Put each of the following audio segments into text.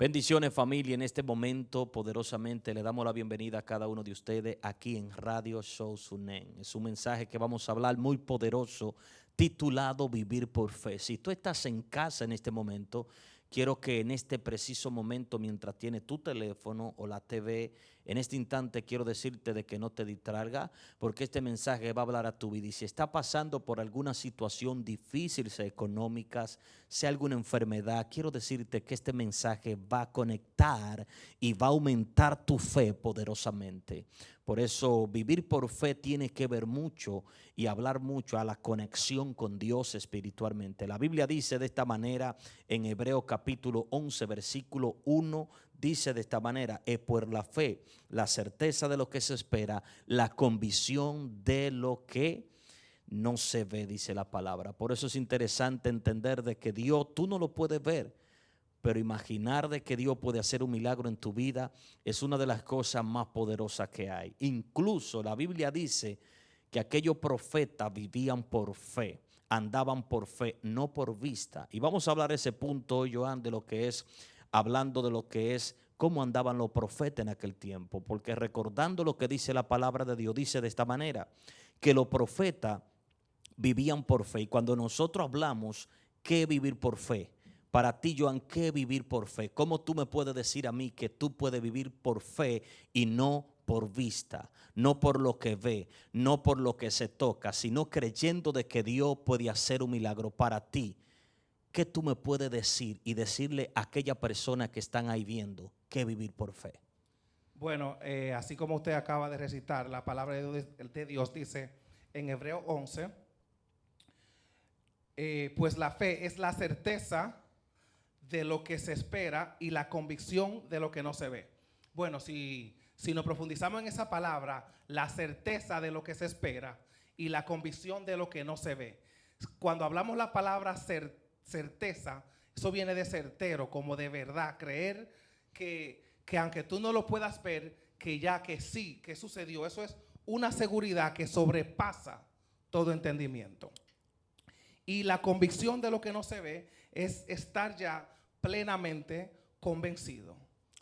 Bendiciones, familia. En este momento poderosamente le damos la bienvenida a cada uno de ustedes aquí en Radio Show Sunen. Es un mensaje que vamos a hablar muy poderoso titulado Vivir por Fe. Si tú estás en casa en este momento, quiero que en este preciso momento, mientras tienes tu teléfono o la TV, en este instante quiero decirte de que no te distraiga, porque este mensaje va a hablar a tu vida. Y si está pasando por alguna situación difícil, sea económica, sea alguna enfermedad, quiero decirte que este mensaje va a conectar y va a aumentar tu fe poderosamente. Por eso vivir por fe tiene que ver mucho y hablar mucho a la conexión con Dios espiritualmente. La Biblia dice de esta manera en Hebreos capítulo 11 versículo 1, dice de esta manera: es por la fe, la certeza de lo que se espera, la convicción de lo que no se ve, dice la palabra. Por eso es interesante entender de que Dios, tú no lo puedes ver, pero imaginar de que Dios puede hacer un milagro en tu vida es una de las cosas más poderosas que hay. Incluso la Biblia dice que aquellos profetas vivían por fe, andaban por fe, no por vista. Y vamos a hablar de ese punto hoy, Joan, de lo que es, hablando de lo que es cómo andaban los profetas en aquel tiempo. Porque recordando lo que dice la palabra de Dios, dice de esta manera, que los profetas vivían por fe. Y cuando nosotros hablamos, ¿qué vivir por fe? Para ti, Joan, ¿qué vivir por fe? ¿Cómo tú me puedes decir a mí que tú puedes vivir por fe y no por vista, no por lo que ve, no por lo que se toca, sino creyendo de que Dios puede hacer un milagro para ti? ¿Qué tú me puedes decir y decirle a aquella persona que están ahí viendo que vivir por fe? Bueno, así como usted acaba de recitar, la palabra de Dios dice en Hebreos 11, pues la fe es la certeza de lo que se espera y la convicción de lo que no se ve. Bueno, si nos profundizamos en esa palabra, la certeza de lo que se espera y la convicción de lo que no se ve. Cuando hablamos la palabra certeza, eso viene de certero, como de verdad, creer que aunque tú no lo puedas ver, que sí, que sucedió. Eso es una seguridad que sobrepasa todo entendimiento. Y la convicción de lo que no se ve es estar ya plenamente convencido.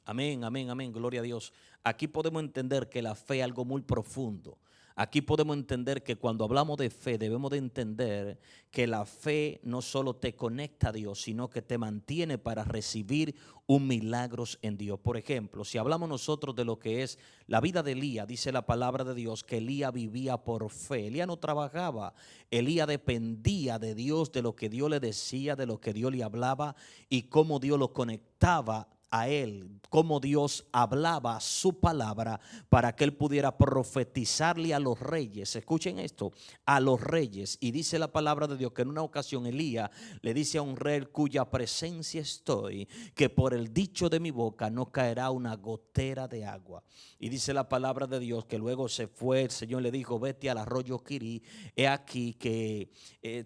Amén, amén, amén, gloria a Dios. Aquí podemos entender que la fe es algo muy profundo. Aquí podemos entender que cuando hablamos de fe debemos de entender que la fe no solo te conecta a Dios, sino que te mantiene para recibir un milagro en Dios. Por ejemplo, si hablamos nosotros de lo que es la vida de Elías, dice la palabra de Dios que Elías vivía por fe. Elías no trabajaba, Elías dependía de Dios, de lo que Dios le decía, de lo que Dios le hablaba y cómo Dios lo conectaba a él, cómo Dios hablaba su palabra para que él pudiera profetizarle a los reyes. Escuchen esto, a los reyes. Y dice la palabra de Dios que en una ocasión Elías le dice a un rey cuya presencia estoy, que por el dicho de mi boca no caerá una gotera de agua. Y dice la palabra de Dios que luego se fue, el Señor le dijo: vete al arroyo Quirí, he aquí que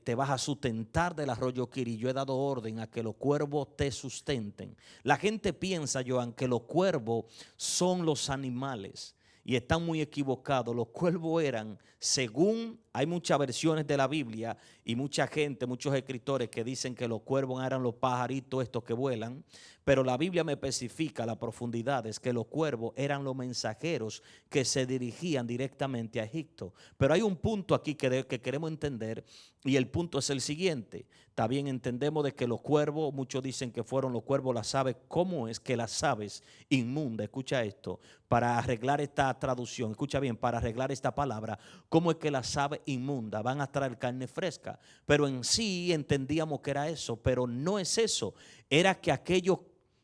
te vas a sustentar del arroyo Quirí. Yo he dado orden a que los cuervos te sustenten. La gente piensa, Joan, que los cuervos son los animales y están muy equivocados. Los cuervos eran, según hay muchas versiones de la Biblia y mucha gente, muchos escritores que dicen que los cuervos eran los pajaritos estos que vuelan, pero la Biblia me especifica la profundidad, es que los cuervos eran los mensajeros que se dirigían directamente a Egipto. Pero hay un punto aquí que queremos entender, y el punto es el siguiente. También entendemos de que los cuervos, muchos dicen que fueron los cuervos las aves. ¿Cómo es que las aves inmundas, escucha esto, para arreglar esta traducción, escucha bien, para arreglar esta palabra, cómo es que las aves inmundas van a traer carne fresca? Pero en sí entendíamos que era eso, pero no es eso. Era que aquellos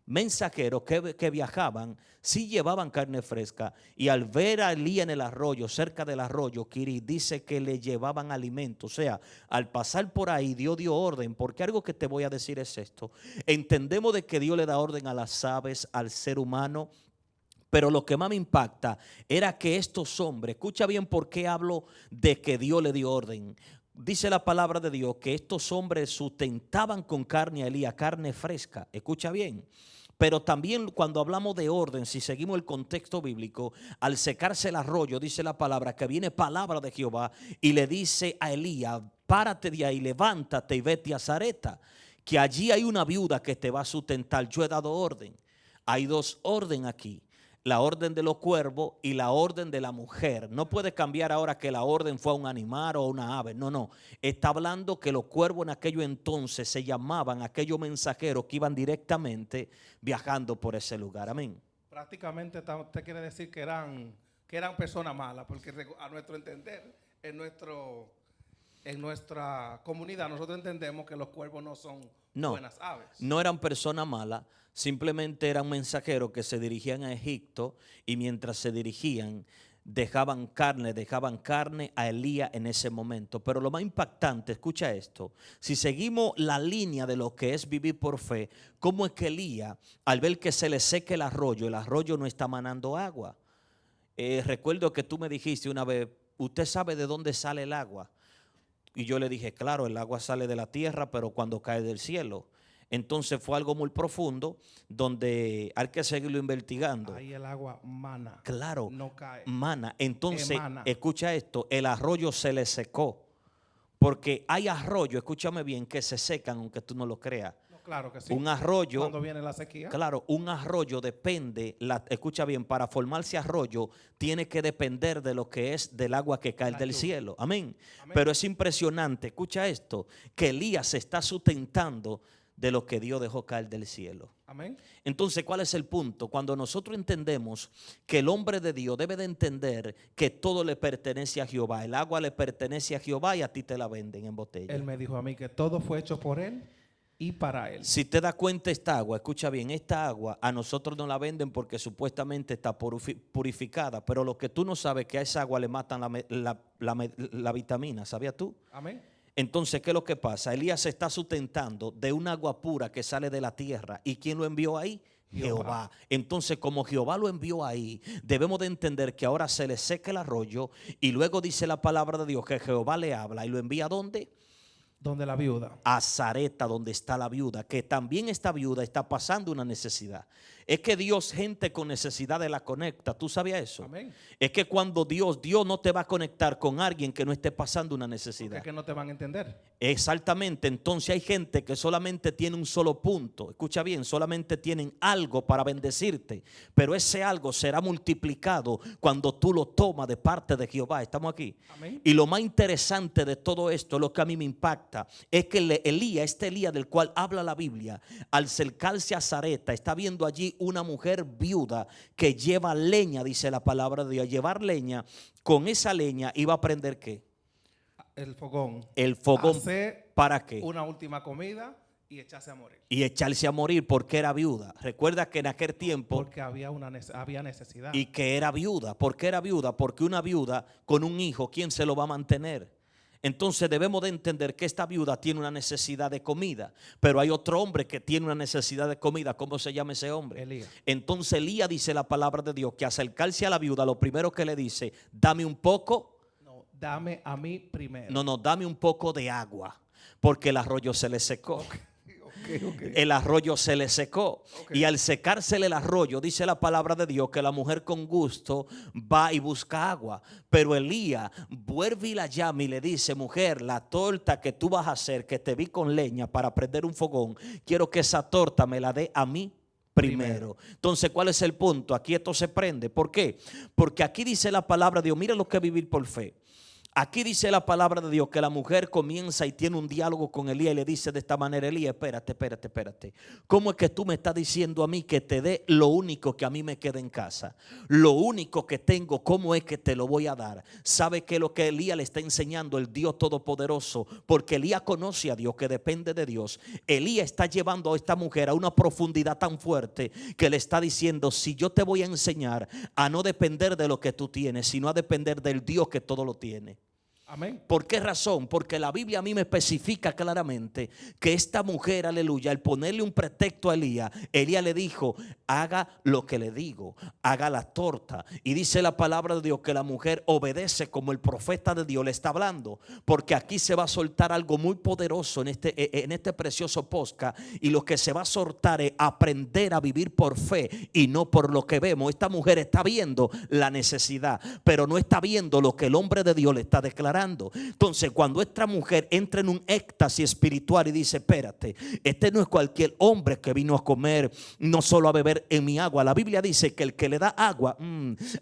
mensajeros que viajaban sí llevaban carne fresca, y al ver a Elías en el arroyo, cerca del arroyo Quirí, dice que le llevaban alimento. O sea, al pasar por ahí Dios dio orden, porque algo que te voy a decir es esto: entendemos de que Dios le da orden a las aves, al ser humano, pero lo que más me impacta era que estos hombres, escucha bien por qué hablo de que Dios le dio orden. Dice la palabra de Dios que estos hombres sustentaban con carne a Elías, carne fresca, escucha bien. Pero también cuando hablamos de orden, si seguimos el contexto bíblico, al secarse el arroyo, dice la palabra que viene palabra de Jehová y le dice a Elías: párate de ahí, levántate y vete a Zareta, que allí hay una viuda que te va a sustentar, yo he dado orden. hay dos órdenes aquí. La orden de los cuervos y la orden de la mujer. No puede cambiar ahora que la orden fue a un animal o a una ave. No, no. Está hablando que los cuervos en aquellos entonces se llamaban aquellos mensajeros que iban directamente viajando por ese lugar. Amén. Prácticamente usted quiere decir que eran personas malas, porque a nuestro entender, en nuestra comunidad, nosotros entendemos que los cuervos no son buenas aves. No eran personas malas, simplemente eran mensajeros que se dirigían a Egipto y mientras se dirigían dejaban carne a Elías en ese momento. Pero lo más impactante, escucha esto, si seguimos la línea de lo que es vivir por fe, ¿cómo es que Elías, al ver que se le seque el arroyo no está manando agua? Recuerdo que tú me dijiste una vez, ¿usted sabe de dónde sale el agua? Y yo le dije, claro, el agua sale de la tierra, pero cuando cae del cielo. Entonces fue algo muy profundo donde hay que seguirlo investigando. Ahí el agua mana. Claro, no cae. Mana. Entonces, emana. Escucha esto, el arroyo se le secó. Porque hay arroyos, escúchame bien, que se secan aunque tú no lo creas. No, claro que sí. Un arroyo, cuando viene la sequía. Claro, un arroyo depende, escucha bien, para formarse arroyo tiene que depender de lo que es del agua que cae del cielo. Amén. Pero es impresionante, escucha esto, que Elías se está sustentando de lo que Dios dejó caer del cielo. Amén. Entonces, ¿cuál es el punto? Cuando nosotros entendemos que el hombre de Dios debe de entender que todo le pertenece a Jehová, el agua le pertenece a Jehová y a ti te la venden en botella. Él me dijo a mí que todo fue hecho por Él y para Él. Si te das cuenta, esta agua, escucha bien, esta agua a nosotros no la venden porque supuestamente está purificada, pero lo que tú no sabes es que a esa agua le matan la vitamina, ¿sabías tú? Amén. Entonces, ¿qué es lo que pasa? Elías se está sustentando de un agua pura que sale de la tierra. ¿Y quién lo envió ahí? Jehová. Entonces, como Jehová lo envió ahí, debemos de entender que ahora se le seca el arroyo y luego dice la palabra de Dios que Jehová le habla y lo envía ¿a dónde? Donde la viuda. A Zareta, donde está la viuda, que también esta viuda está pasando una necesidad. Es que Dios, gente con necesidad de la conecta. ¿Tú sabías eso? Amén. Es que cuando Dios no te va a conectar con alguien que no esté pasando una necesidad. Porque es que no te van a entender. Exactamente. Entonces hay gente que solamente tiene un solo punto. Escucha bien, solamente tienen algo para bendecirte. Pero ese algo será multiplicado cuando tú lo tomas de parte de Jehová. ¿Estamos aquí? Amén. Y lo más interesante de todo esto, lo que a mí me impacta, es que Elías del cual habla la Biblia, al acercarse a Zareta, está viendo allí una mujer viuda que lleva leña, dice la palabra de Dios. Llevar leña, con esa leña iba a prender ¿qué? El fogón. El fogón. Hacer ¿Para qué? Una última comida y echarse a morir. Y echarse a morir porque era viuda. Recuerda que en aquel tiempo. Porque había necesidad. Y que era viuda. ¿Por qué era viuda? Porque una viuda con un hijo, ¿quién se lo va a mantener? Entonces debemos de entender que esta viuda tiene una necesidad de comida, pero hay otro hombre que tiene una necesidad de comida. ¿Cómo se llama ese hombre? Elías. Entonces Elías dice la palabra de Dios que acercarse a la viuda, lo primero que le dice, dame un poco. No, dame a mí primero. No, dame un poco de agua, porque el arroyo se le secó. Okay. El arroyo se le secó. Y al secársele el arroyo, dice la palabra de Dios que la mujer con gusto va y busca agua. Pero Elías vuelve y la llama y le dice, mujer, la torta que tú vas a hacer, que te vi con leña para prender un fogón, quiero que esa torta me la dé a mí primero. Entonces, ¿cuál es el punto? Aquí esto se prende. ¿Por qué? Porque aquí dice la palabra de Dios, mira lo que es vivir por fe. Aquí dice la palabra de Dios que la mujer comienza y tiene un diálogo con Elías y le dice de esta manera, Elías, espérate. ¿Cómo es que tú me estás diciendo a mí que te dé lo único que a mí me queda en casa? Lo único que tengo, ¿cómo es que te lo voy a dar? ¿Sabe que lo que Elías le está enseñando el Dios Todopoderoso? Porque Elías conoce a Dios, que depende de Dios. Elías está llevando a esta mujer a una profundidad tan fuerte que le está diciendo, si yo te voy a enseñar a no depender de lo que tú tienes, sino a depender del Dios que todo lo tiene. Amén. ¿Por qué razón? Porque la Biblia a mí me especifica claramente que esta mujer, aleluya, al ponerle un pretexto a Elías le dijo, haga lo que le digo, haga la torta. Y dice la palabra de Dios que la mujer obedece como el profeta de Dios le está hablando. Porque aquí se va a soltar algo muy poderoso en este precioso podcast. Y lo que se va a soltar es aprender a vivir por fe y no por lo que vemos. Esta mujer está viendo la necesidad, pero no está viendo lo que el hombre de Dios le está declarando. orando. Entonces, cuando esta mujer entra en un éxtasis espiritual y dice, espérate, este no es cualquier hombre que vino a comer, no solo a beber en mi agua. La Biblia dice que el que le da agua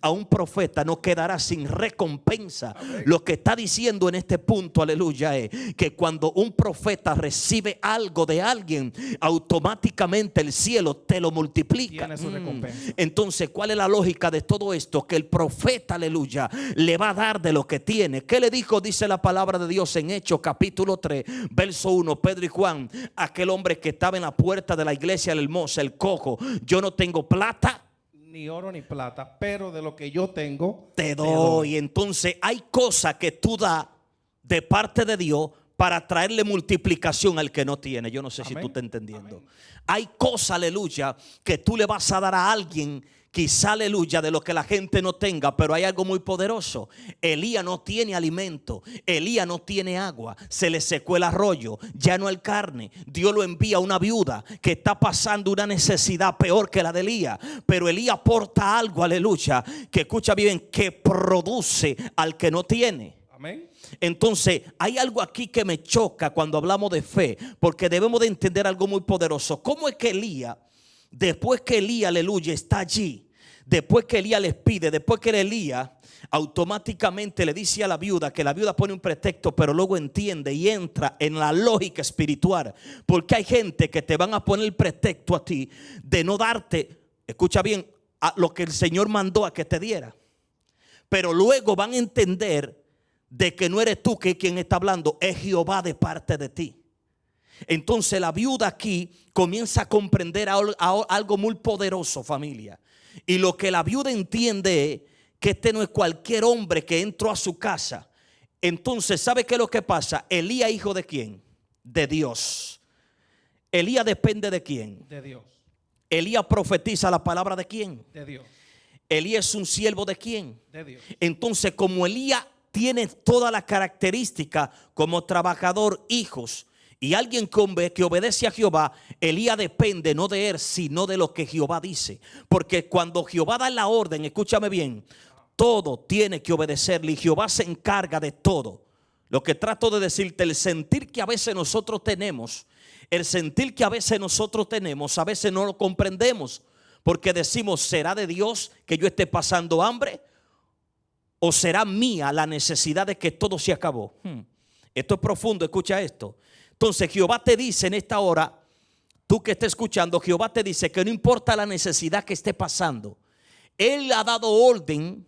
a un profeta no quedará sin recompensa. Amén. Lo que está diciendo en este punto, aleluya, es que cuando un profeta recibe algo de alguien, automáticamente el cielo te lo multiplica. Tiene su recompensa. Entonces, ¿cuál es la lógica de todo esto? Que el profeta, aleluya, le va a dar de lo que tiene. ¿Qué le dijo? Dice la palabra de Dios en Hechos capítulo 3, verso 1, Pedro y Juan, aquel hombre que estaba en la puerta de la iglesia del Hermosa, el cojo, yo no tengo plata Ni oro ni plata, pero de lo que yo tengo, te doy. Entonces hay cosas que tú das de parte de Dios para traerle multiplicación al que no tiene. Yo no sé si tú estás entendiendo. Amén. Hay cosas, aleluya, que tú le vas a dar a alguien, quizá, aleluya, de lo que la gente no tenga, pero hay algo muy poderoso. Elías no tiene alimento, Elías no tiene agua, se le secó el arroyo, ya no hay carne. Dios lo envía a una viuda que está pasando una necesidad peor que la de Elías, pero Elías aporta algo, aleluya, que escucha bien, que produce al que no tiene. Amén. Entonces hay algo aquí que me choca cuando hablamos de fe, porque debemos de entender algo muy poderoso. ¿Cómo es que Elías, después que Elías, aleluya, está allí, después que Elías les pide, después que Elías automáticamente le dice a la viuda, que la viuda pone un pretexto, pero luego entiende y entra en la lógica espiritual? Porque hay gente que te van a poner el pretexto a ti de no darte, escucha bien, a lo que el Señor mandó a que te diera, pero luego van a entender de que no eres tú que quien está hablando, es Jehová de parte de ti. Entonces la viuda aquí comienza a comprender algo muy poderoso, familia. Y lo que la viuda entiende es que este no es cualquier hombre que entró a su casa. Entonces, ¿sabe qué es lo que pasa? Elías, ¿hijo de quién? De Dios. Elías depende de quién. De Dios. Elías profetiza la palabra de quién. De Dios. Elías es un siervo de quién. De Dios. Entonces, como Elías tiene toda la característica como trabajador, hijos y alguien que obedece a Jehová, Elías depende no de él, sino de lo que Jehová dice. Porque cuando Jehová da la orden, escúchame bien, todo tiene que obedecerle y Jehová se encarga de todo. Lo que trato de decirte, el sentir que a veces nosotros tenemos, a veces no lo comprendemos, porque decimos, ¿será de Dios que yo esté pasando hambre? ¿O será mía la necesidad de que todo se acabó? Esto es profundo, escucha esto. Entonces Jehová te dice en esta hora, tú que estás escuchando, Jehová te dice que no importa la necesidad que esté pasando, Él ha dado orden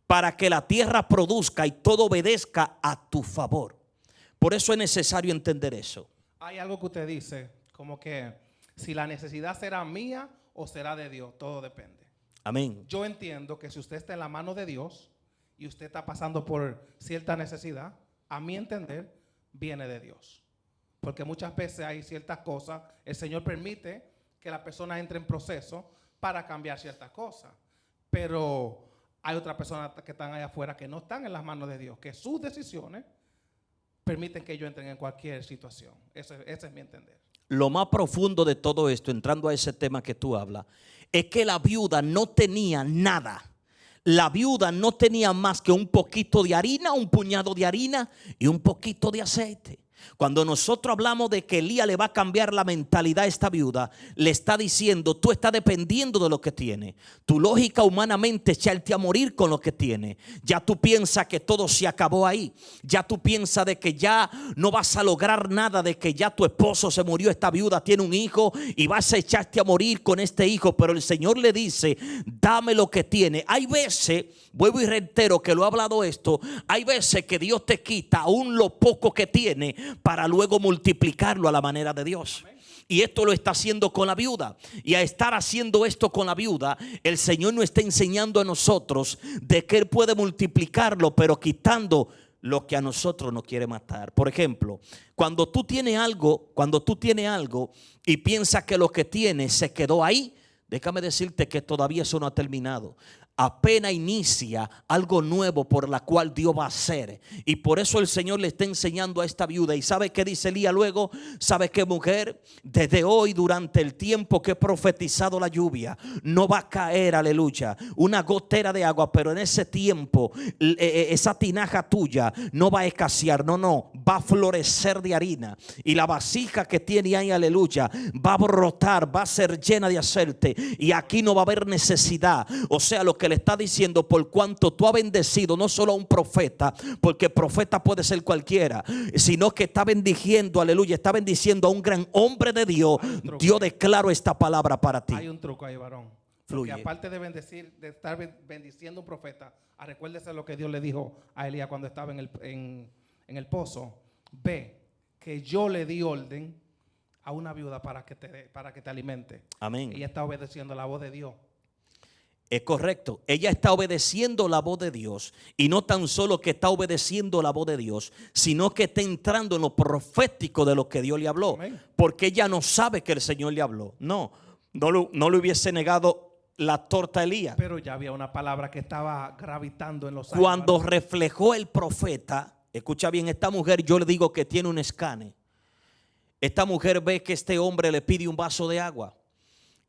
para que la tierra produzca y todo obedezca a tu favor. Por eso es necesario entender eso. Hay algo que usted dice, como que si la necesidad será mía o será de Dios, todo depende. Amén. Yo entiendo que si usted está en la mano de Dios y usted está pasando por cierta necesidad, a mi entender, viene de Dios. Porque muchas veces hay ciertas cosas, el Señor permite que la persona entre en proceso para cambiar ciertas cosas. Pero hay otras personas que están allá afuera que no están en las manos de Dios, que sus decisiones permiten que ellos entren en cualquier situación. Ese es mi entender. Lo más profundo de todo esto, entrando a ese tema que tú hablas, es que la viuda no tenía nada. La viuda no tenía más que un poquito de harina, un puñado de harina y un poquito de aceite. Cuando nosotros hablamos de que Elías le va a cambiar la mentalidad a esta viuda, le está diciendo, tú estás dependiendo de lo que tienes. Tu lógica humanamente es echarte a morir con lo que tienes. Ya tú piensas que todo se acabó ahí. Ya tú piensas de que ya no vas a lograr nada, de que ya tu esposo se murió, esta viuda tiene un hijo y vas a echarte a morir con este hijo. Pero el Señor le dice, dame lo que tiene. Hay veces, vuelvo y reitero que lo he hablado esto, hay veces que Dios te quita aún lo poco que tiene para luego multiplicarlo a la manera de Dios. Y esto lo está haciendo con la viuda. Y a estar haciendo esto con la viuda, el Señor nos está enseñando a nosotros de que Él puede multiplicarlo, pero quitando lo que a nosotros nos quiere matar. Por ejemplo, cuando tú tienes algo y piensas que lo que tienes se quedó ahí, déjame decirte que todavía eso no ha terminado. apenas inicia algo nuevo por la cual Dios va a hacer. Y por eso el Señor le está enseñando a esta viuda. ¿Y sabe qué dice Elías luego? ¿Sabe qué, mujer? Desde hoy, durante el tiempo que he profetizado la lluvia, no va a caer, aleluya, una gotera de agua, pero en ese tiempo esa tinaja tuya no va a escasear, no, va a florecer de harina. Y la vasija que tiene ahí, aleluya, va a brotar, va a ser llena de aceite. Y aquí no va a haber necesidad. O sea, lo que le está diciendo, por cuanto tú has bendecido no solo a un profeta, porque profeta puede ser cualquiera, sino que está bendiciendo, aleluya, está bendiciendo a un gran hombre de Dios. Dios declaró esta palabra para ti. Hay un truco ahí, varón. Porque aparte de bendecir, de estar bendiciendo a un profeta, recuérdese lo que Dios le dijo a Elías cuando estaba en el pozo. Ve que yo le di orden a una viuda para que te alimente. Amén. Ella está obedeciendo la voz de Dios. Es correcto, ella está obedeciendo la voz de Dios. Y no tan solo que está obedeciendo la voz de Dios, sino que está entrando en lo profético de lo que Dios le habló. Amén. Porque ella no sabe que el Señor le habló. No le hubiese negado la torta a Elías. Pero ya había una palabra que estaba gravitando en los aires. Cuando reflejó el profeta, escucha bien, esta mujer, yo le digo que tiene un escane. Esta mujer ve que este hombre le pide un vaso de agua.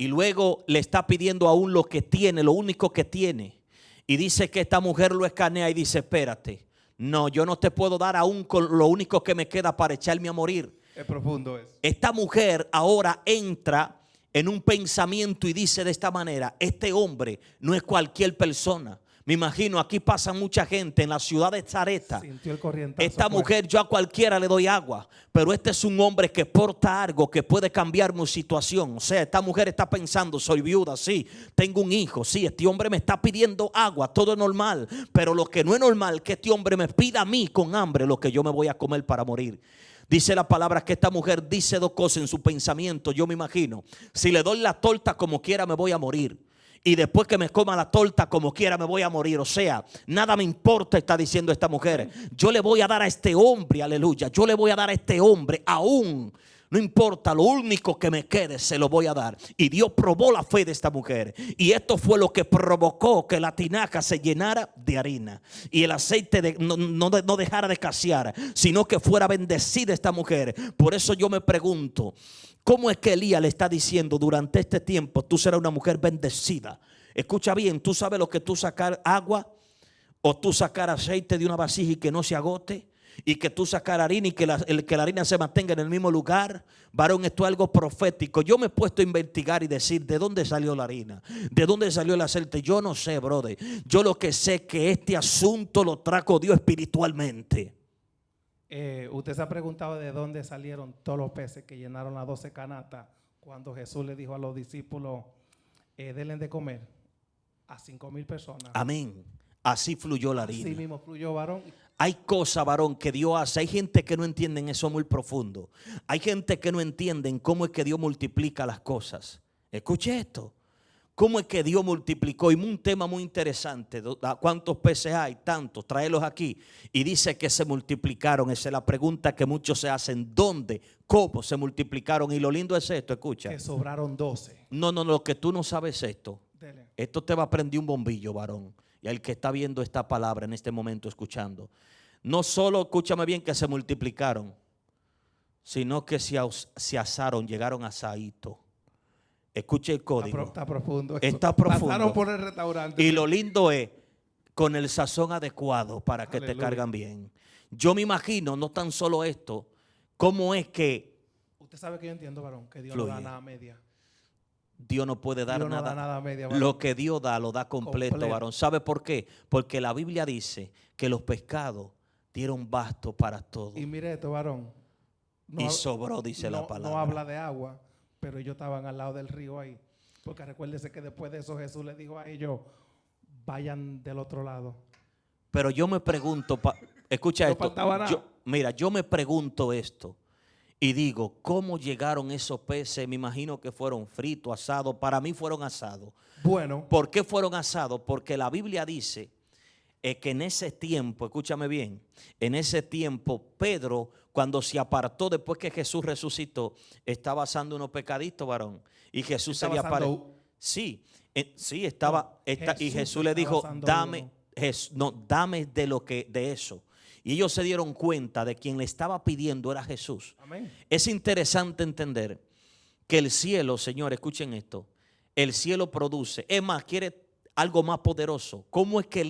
Y luego le está pidiendo aún lo que tiene, lo único que tiene. Y dice que esta mujer lo escanea y dice, espérate, no, yo no te puedo dar aún con lo único que me queda para echarme a morir. Es profundo eso. Esta mujer ahora entra en un pensamiento y dice de esta manera, este hombre no es cualquier persona. Me imagino, aquí pasa mucha gente en la ciudad de Zareta. Sintió el corrientazo. Esta mujer, yo a cualquiera le doy agua, pero este es un hombre que porta algo que puede cambiar mi situación. O sea, esta mujer está pensando, soy viuda, sí, tengo un hijo, sí, este hombre me está pidiendo agua, todo es normal. Pero lo que no es normal es que este hombre me pida a mí con hambre lo que yo me voy a comer para morir. Dice la palabra que esta mujer dice dos cosas en su pensamiento. Yo me imagino, si le doy la torta como quiera me voy a morir. Y después que me coma la torta como quiera me voy a morir. O sea, nada me importa, está diciendo esta mujer. Yo le voy a dar a este hombre, aleluya, yo le voy a dar a este hombre aún. No importa, lo único que me quede se lo voy a dar. Y Dios probó la fe de esta mujer. Y esto fue lo que provocó que la tinaja se llenara de harina. Y el aceite no dejara de escasear, sino que fuera bendecida esta mujer. Por eso yo me pregunto, ¿cómo es que Elías le está diciendo durante este tiempo tú serás una mujer bendecida? Escucha bien, tú sabes lo que tú sacar agua o tú sacar aceite de una vasija y que no se agote. Y que tú sacar harina y que la harina se mantenga en el mismo lugar. Varón, esto es algo profético. Yo me he puesto a investigar y decir ¿de dónde salió la harina? ¿De dónde salió el aceite? Yo no sé, brother. Yo lo que sé es que este asunto lo trajo Dios espiritualmente. Usted se ha preguntado de dónde salieron todos los peces que llenaron las 12 canastas cuando Jesús le dijo a los discípulos denle de comer a 5,000 personas. Amén. Así fluyó la harina. Así mismo fluyó, varón. Hay cosas, varón, que Dios hace. Hay gente que no entienden eso muy profundo. Hay gente que no entienden cómo es que Dios multiplica las cosas. Escuche esto. ¿Cómo es que Dios multiplicó? Y un tema muy interesante. ¿Cuántos peces hay? Tantos. Tráelos aquí. Y dice que se multiplicaron. Esa es la pregunta que muchos se hacen. ¿Dónde? ¿Cómo se multiplicaron? Y lo lindo es esto, escucha. Que sobraron 12. No, lo que tú no sabes es esto. Dele. Esto te va a prender un bombillo, varón. Y al que está viendo esta palabra en este momento escuchando. No solo, escúchame bien, que se multiplicaron, sino que se asaron, llegaron asaditos. Escuche el código. Está profundo. Eso. Está profundo. Pasaron por el restaurante. Y lo lindo es con el sazón adecuado para que te cargan bien. Yo me imagino, no tan solo esto, cómo es que usted sabe que yo entiendo, varón, que Dios fluye. no da nada a media. Dios no puede dar Dios no nada. da nada a media, varón. Lo que Dios da, lo da completo, varón. ¿Sabe por qué? Porque la Biblia dice que los pescados dieron basto para todos. Y mire esto, varón. Y sobró, dice la palabra. No habla de agua, pero ellos estaban al lado del río ahí. Porque recuérdese que después de eso Jesús le dijo a ellos, vayan del otro lado. Pero yo me pregunto, escucha No esto. faltaba nada. Yo me pregunto esto. Y digo, ¿cómo llegaron esos peces? Me imagino que fueron fritos, asados. Para mí fueron asados. Bueno. ¿Por qué fueron asados? Porque la Biblia dice que en ese tiempo, escúchame bien, en ese tiempo Pedro, cuando se apartó después que Jesús resucitó, estaba asando unos pecaditos, varón. Y Jesús se había aparecido. Sí, sí, estaba, y Jesús Jesús le estaba dijo, asando dame, uno. dame de eso. Y ellos se dieron cuenta de quien le estaba pidiendo era Jesús. Amén. Es interesante entender que el cielo, señor, escuchen esto, el cielo produce, es más, quiere algo más poderoso. ¿Cómo es que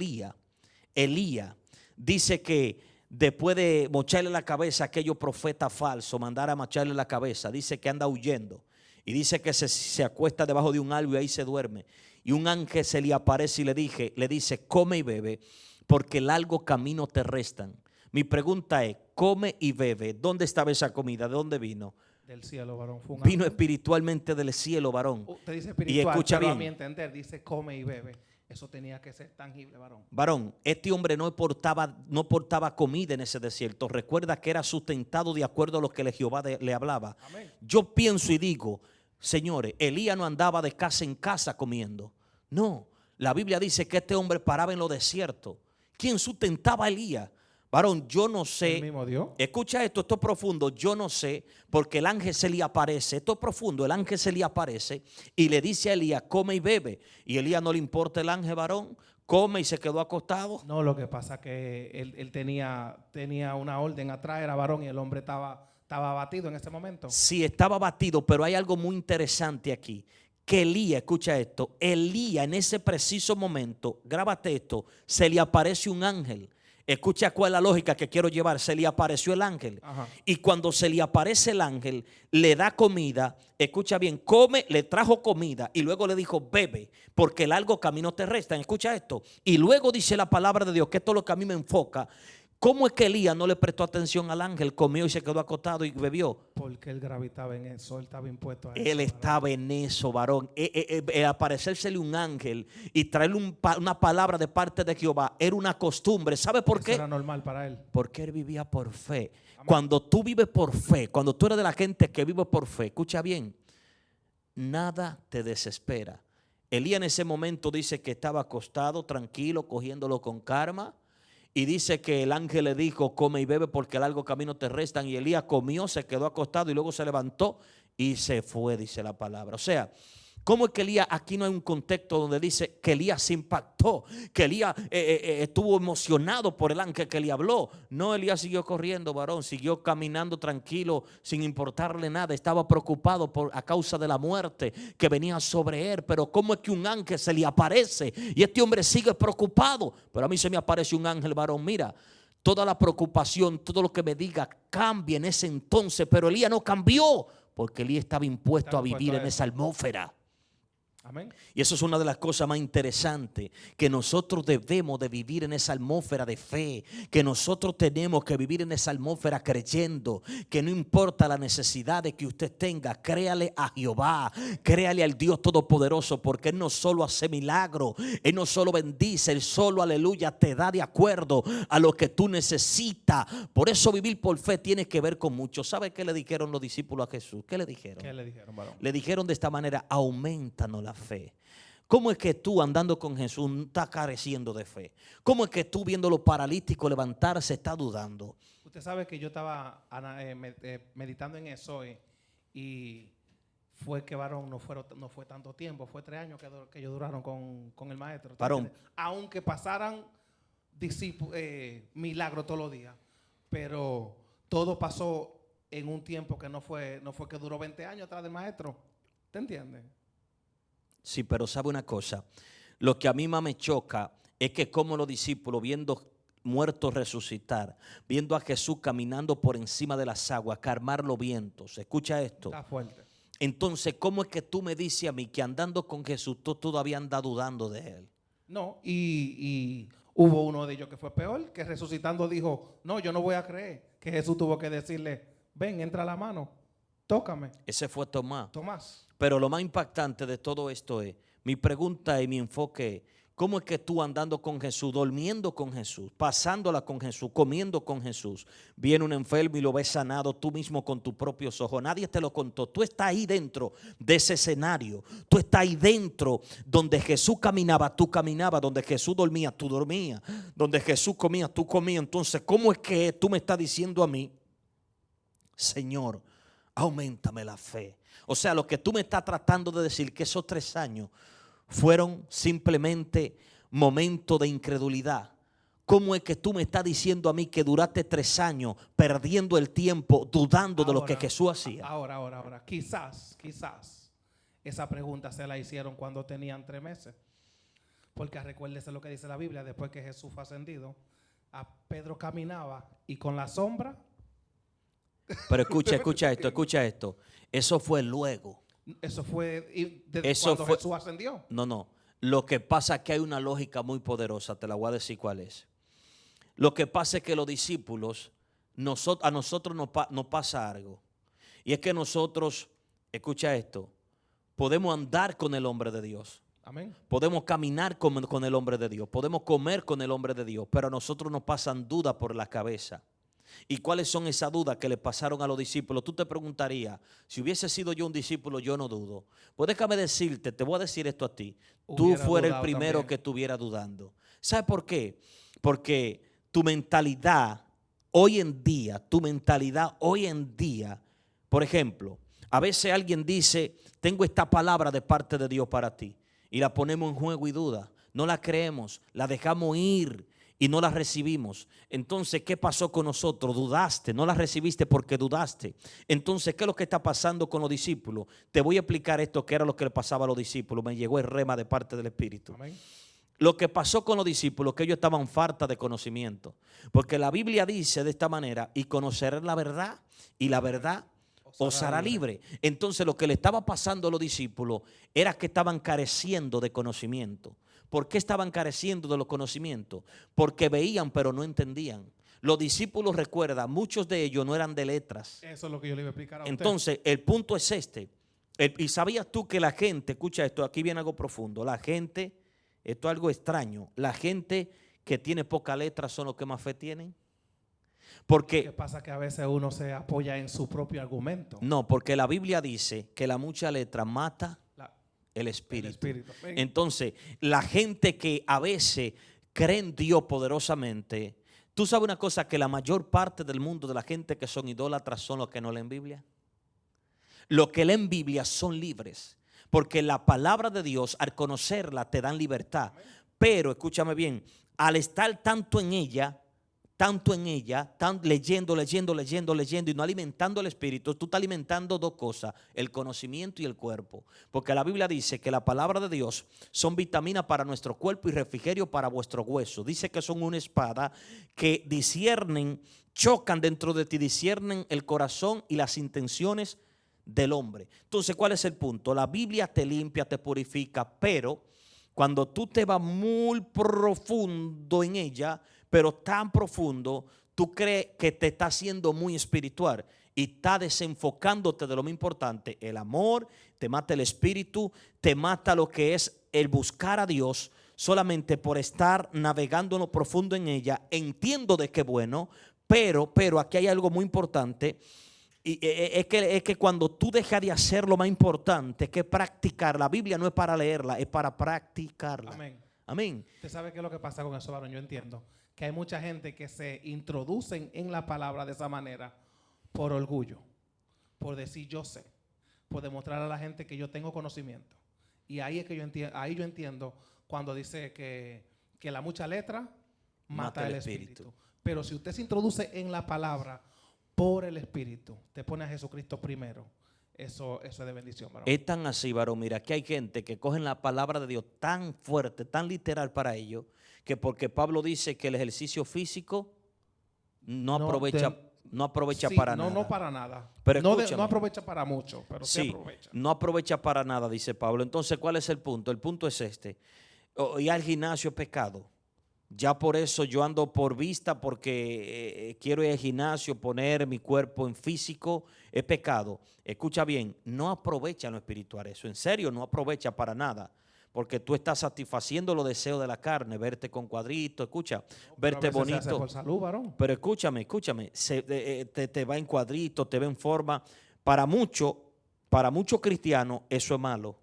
Elías dice que después de mocharle la cabeza a aquellos profetas falsos, mandar a mocharle la cabeza, dice que anda huyendo y dice que se acuesta debajo de un árbol y ahí se duerme? Y un ángel se le aparece y le dice, come y bebe, porque largo camino te restan. Mi pregunta es, come y bebe, ¿dónde estaba esa comida? ¿De dónde vino? Del cielo, varón. Fue un Vino ángel. espiritualmente del cielo, varón. Usted dice Y espiritual, escucha pero a bien, mi entender dice come y bebe. Eso tenía que ser tangible, varón. varón, este hombre no portaba comida en ese desierto. Recuerda que era sustentado de acuerdo a lo que Jehová le hablaba. Amén. Yo pienso y digo, señores, Elías no andaba de casa en casa comiendo. No, la Biblia dice que este hombre paraba en los desiertos. ¿Quién sustentaba a Elías? Varón, yo no El sé. mismo Dios. Escucha esto es profundo. Yo no sé, porque el ángel se le aparece. Esto es profundo. El ángel se le aparece y le dice a Elías, come y bebe. Y Elías no le importa el ángel, varón. Come y se quedó acostado. No, lo que pasa es que él tenía una orden atrás, era varón, y el hombre estaba abatido en ese momento. Sí, estaba abatido, pero hay algo muy interesante aquí. Que Elías, escucha esto, Elías en ese preciso momento, grábate esto, se le aparece un ángel. Escucha cuál es la lógica que quiero llevar. Se le apareció el ángel. Ajá. Y cuando se le aparece el ángel, le da comida. Escucha bien, come, le trajo comida. Y luego le dijo, bebe, porque largo camino te restan. Escucha esto. Y luego dice la palabra de Dios, que esto es lo que a mí me enfoca. ¿Cómo es que Elías no le prestó atención al ángel? Comió y se quedó acostado y bebió. Porque él gravitaba en eso, él estaba impuesto a eso. Él varón. estaba en eso, varón. Aparecérsele un ángel y traerle una palabra de parte de Jehová era una costumbre. ¿Sabe por Eso qué? era normal para él. Porque él vivía por fe. Amén. Cuando tú vives por fe, cuando tú eres de la gente que vive por fe, escucha bien, nada te desespera. Elías en ese momento dice que estaba acostado, tranquilo, cogiéndolo con calma. Y dice que el ángel le dijo, come y bebe porque largo camino te restan. Y Elías comió, se quedó acostado y luego se levantó y se fue, dice la palabra. O sea, ¿cómo es que Elías, aquí no hay un contexto donde dice que Elías se impactó, que Elías estuvo emocionado por el ángel que le habló? No, Elías siguió corriendo, varón, siguió caminando tranquilo, sin importarle nada. Estaba preocupado a causa de la muerte que venía sobre él. Pero ¿cómo es que un ángel se le aparece y este hombre sigue preocupado? Pero a mí se me aparece un ángel, varón, mira. Toda la preocupación, todo lo que me diga cambia en ese entonces. Pero Elías no cambió porque Elías estaba impuesto a vivir en esa atmósfera. Amén. Y eso es una de las cosas más interesantes, que nosotros debemos de vivir en esa atmósfera de fe, que nosotros tenemos que vivir en esa atmósfera creyendo que no importa la necesidad de que usted tenga, créale a Jehová, créale al Dios Todopoderoso, porque Él no solo hace milagros, Él no solo bendice, Él solo, aleluya, te da de acuerdo a lo que tú necesitas. Por eso vivir por fe tiene que ver con mucho. ¿Sabe qué le dijeron los discípulos a Jesús? ¿Qué le dijeron? ¿Qué le dijeron, varón? Le dijeron de esta manera, aumentanos la fe. ¿Cómo es que tú andando con Jesús estás careciendo de fe? ¿Cómo es que tú viendo los paralíticos levantarse estás dudando? Usted sabe que yo estaba meditando en eso y fue que, varón, no fue tanto tiempo, fue 3 años que ellos duraron con el maestro. Varón. Aunque pasaran milagros todos los días, pero todo pasó en un tiempo que no fue que duró 20 años atrás del maestro. ¿Te entiendes? Sí, pero sabe una cosa, lo que a mí más me choca es que como los discípulos viendo muertos resucitar, viendo a Jesús caminando por encima de las aguas, calmar los vientos, escucha esto. Está fuerte. Entonces, ¿cómo es que tú me dices a mí que andando con Jesús tú todavía andas dudando de Él? No, y hubo uno de ellos que fue peor, que resucitando dijo, no, yo no voy a creer, que Jesús tuvo que decirle, ven, entra la mano, tócame. Ese fue Tomás. Tomás. Pero lo más impactante de todo esto es, mi pregunta y mi enfoque es, ¿cómo es que tú andando con Jesús, durmiendo con Jesús, pasándola con Jesús, comiendo con Jesús, viene un enfermo y lo ves sanado tú mismo con tus propios ojos? Nadie te lo contó. Tú estás ahí dentro de ese escenario. Tú estás ahí dentro donde Jesús caminaba, tú caminabas. Donde Jesús dormía, tú dormías. Donde Jesús comía, tú comías. Entonces, ¿cómo es que tú me estás diciendo a mí, Señor, auméntame la fe? O sea, lo que tú me estás tratando de decir, que esos 3 años fueron simplemente momentos de incredulidad. ¿Cómo es que tú me estás diciendo a mí que duraste 3 años perdiendo el tiempo, dudando de lo que Jesús hacía? Ahora. Quizás esa pregunta se la hicieron cuando tenían 3 meses. Porque recuérdese lo que dice la Biblia, después que Jesús fue ascendido, a Pedro caminaba y con la sombra. Pero escucha esto. Eso fue luego. Eso fue Eso cuando fue, Jesús ascendió. No. Lo que pasa es que hay una lógica muy poderosa. Te la voy a decir cuál es. Lo que pasa es que los discípulos, a nosotros nos pasa algo. Y es que nosotros, escucha esto, podemos andar con el hombre de Dios. Amén. Podemos caminar con el hombre de Dios. Podemos comer con el hombre de Dios. Pero a nosotros nos pasan dudas por la cabeza. ¿Y cuáles son esas dudas que le pasaron a los discípulos? Tú te preguntarías, si hubiese sido yo un discípulo, yo no dudo. Pues déjame decirte, te voy a decir esto a ti. Tú fueras el primero que estuviera dudando. ¿Sabes por qué? Porque tu mentalidad hoy en día, por ejemplo, a veces alguien dice, tengo esta palabra de parte de Dios para ti. Y la ponemos en juego y duda. No la creemos, la dejamos ir y no la recibimos. Entonces, ¿qué pasó con nosotros? Dudaste, no la recibiste porque dudaste. Entonces, ¿qué es lo que está pasando con los discípulos? Te voy a explicar esto, que era lo que le pasaba a los discípulos. Me llegó el rema de parte del Espíritu. Amén. Lo que pasó con los discípulos, que ellos estaban falta de conocimiento. Porque la Biblia dice de esta manera, y conocerán la verdad, y la verdad os hará libre. Entonces lo que le estaba pasando a los discípulos era que estaban careciendo de conocimiento. ¿Por qué estaban careciendo de los conocimientos? Porque veían pero no entendían. Los discípulos, recuerda, muchos de ellos no eran de letras. Eso es lo que yo le iba a explicar a usted. Entonces el punto es este. Y sabías tú que la gente, escucha esto, aquí viene algo profundo. La gente, esto es algo extraño. La gente que tiene poca letra son los que más fe tienen. Porque, ¿qué pasa? Que a veces uno se apoya en su propio argumento. No, porque la Biblia dice que la mucha letra mata el espíritu. Entonces, la gente que a veces cree en Dios poderosamente, tú sabes una cosa, que la mayor parte del mundo de la gente que son idólatras son los que no leen Biblia. Los que leen Biblia son libres, porque la palabra de Dios, al conocerla, te dan libertad. Pero, escúchame bien, al estar tanto en ella, leyendo y no alimentando el espíritu, tú estás alimentando dos cosas, el conocimiento y el cuerpo. Porque la Biblia dice que la palabra de Dios son vitaminas para nuestro cuerpo y refrigerio para vuestro hueso. Dice que son una espada que disciernen, chocan dentro de ti, disciernen el corazón y las intenciones del hombre. Entonces, ¿cuál es el punto? La Biblia te limpia, te purifica, pero cuando tú te vas muy profundo en ella, pero tan profundo, tú crees que te está haciendo muy espiritual y está desenfocándote de lo más importante. El amor, te mata el espíritu, te mata lo que es el buscar a Dios solamente por estar navegando en lo profundo en ella. Entiendo de qué bueno, pero aquí hay algo muy importante. Y es que cuando tú dejas de hacer lo más importante, que practicar, la Biblia no es para leerla, es para practicarla. Amén. ¿Usted sabe qué es lo que pasa con eso, varón? Yo entiendo que hay mucha gente que se introducen en la palabra de esa manera por orgullo, por decir yo sé, por demostrar a la gente que yo tengo conocimiento. Y ahí es que yo entiendo cuando dice que la mucha letra mata el espíritu. Pero si usted se introduce en la palabra por el espíritu, te pone a Jesucristo primero, eso es de bendición, varón. Es tan así, varón. Mira, que hay gente que cogen la palabra de Dios tan fuerte, tan literal para ellos, que porque Pablo dice que el ejercicio físico no aprovecha para nada. No para nada. Pero no aprovecha para mucho, pero sí aprovecha. No aprovecha para nada, dice Pablo. Entonces, ¿cuál es el punto? El punto es este. Ir al gimnasio es pecado. Ya por eso yo ando por vista, porque quiero ir al gimnasio, poner mi cuerpo en físico, es pecado. Escucha bien, no aprovecha lo espiritual eso, en serio, no aprovecha para nada. Porque tú estás satisfaciendo los deseos de la carne, verte con cuadritos, escucha, verte bonito. Se hace por salud, varón. Pero escúchame, te va en cuadritos, te va en forma. Para muchos cristianos eso es malo.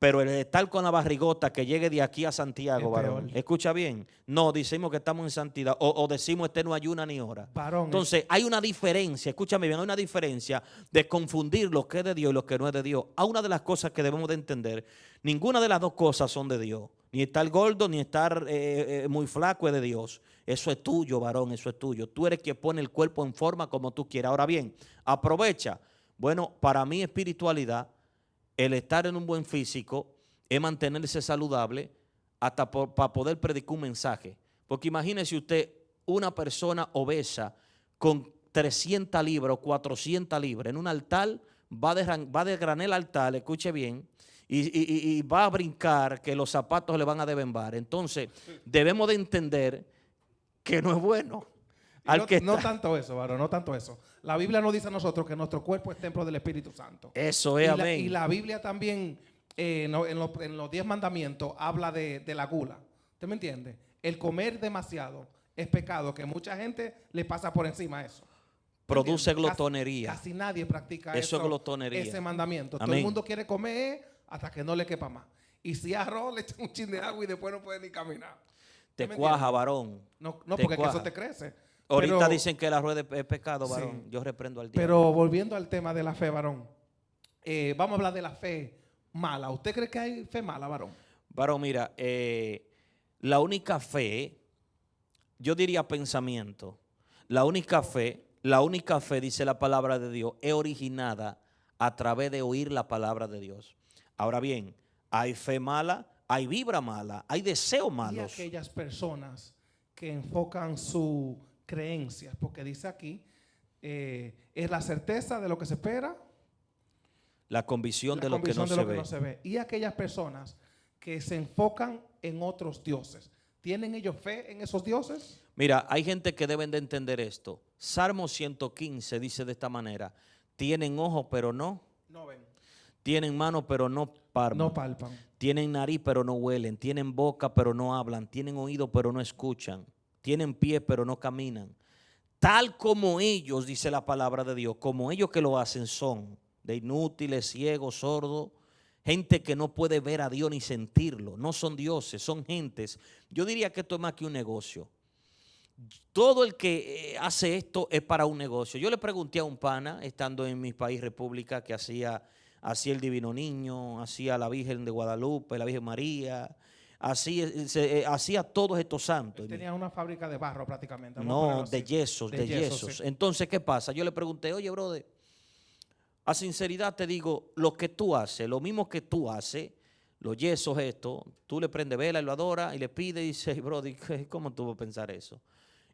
Pero el estar con la barrigota que llegue de aquí a Santiago, Es varón. peor. Escucha bien. No, decimos que estamos en santidad. O decimos este no ayuna ni hora. Varón, Entonces, hay una diferencia. Escúchame bien, hay una diferencia de confundir lo que es de Dios y lo que no es de Dios. Hay una de las cosas que debemos de entender. Ninguna de las dos cosas son de Dios. Ni estar gordo, ni estar muy flaco es de Dios. Eso es tuyo, varón, eso es tuyo. Tú eres quien pone el cuerpo en forma como tú quieras. Ahora bien, aprovecha. Bueno, para mí espiritualidad, el estar en un buen físico es mantenerse saludable hasta para poder predicar un mensaje. Porque imagínese usted una persona obesa con 300 libras o 400 libras en un altar, va a desgranar el altar, escuche bien, y va a brincar que los zapatos le van a desbembar. Entonces, debemos de entender que no es bueno. No tanto eso, varón, no tanto eso. La Biblia nos dice a nosotros que nuestro cuerpo es templo del Espíritu Santo. Eso es, amén. Y la Biblia también, en los 10 mandamientos, habla de la gula. ¿Usted me entiende? El comer demasiado es pecado, que mucha gente le pasa por encima eso. Produce glotonería. Casi nadie practica eso es glotonería. ese mandamiento. Amén. Todo el mundo quiere comer hasta que no le quepa más. Y si arroz, le echan un chin de agua y después no puede ni caminar. Te cuaja, varón. No, porque que eso te crece. Ahorita dicen que el arroz es pecado, varón. Sí. Yo reprendo al diablo. Pero volviendo al tema de la fe, varón. Vamos a hablar de la fe mala. ¿Usted cree que hay fe mala, varón? Varón, mira, la única fe, yo diría pensamiento. La única fe, dice la palabra de Dios, es originada a través de oír la palabra de Dios. Ahora bien, hay fe mala, hay vibra mala, hay deseos malos. Y aquellas personas que enfocan su creencias, porque dice aquí, es la certeza de lo que se espera, la convicción de lo que no se ve. Y aquellas personas que se enfocan en otros dioses, ¿tienen ellos fe en esos dioses? Mira, hay gente que deben de entender esto. Salmo 115 dice de esta manera: tienen ojos pero no ven. Tienen mano pero no palpan. Tienen nariz pero no huelen. Tienen boca pero no hablan. Tienen oído pero no escuchan. Tienen pies pero no caminan. Tal como ellos, dice la palabra de Dios, como ellos que lo hacen son de inútiles, ciegos, sordos, gente que no puede ver a Dios ni sentirlo. No son dioses, son gentes. Yo diría que esto es más que un negocio. Todo el que hace esto es para un negocio. Yo le pregunté a un pana, estando en mi país, República, que hacía el Divino Niño, hacía la Virgen de Guadalupe, la Virgen María, hacía todos estos santos. Tenía una fábrica de barro prácticamente. No, de yesos. Sí. Entonces, ¿qué pasa? Yo le pregunté, oye, brother, a sinceridad te digo, lo que tú haces, lo mismo que tú haces, los yesos esto, tú le prendes vela y lo adoras y le pides y dices, brother, ¿cómo tú vas a pensar eso?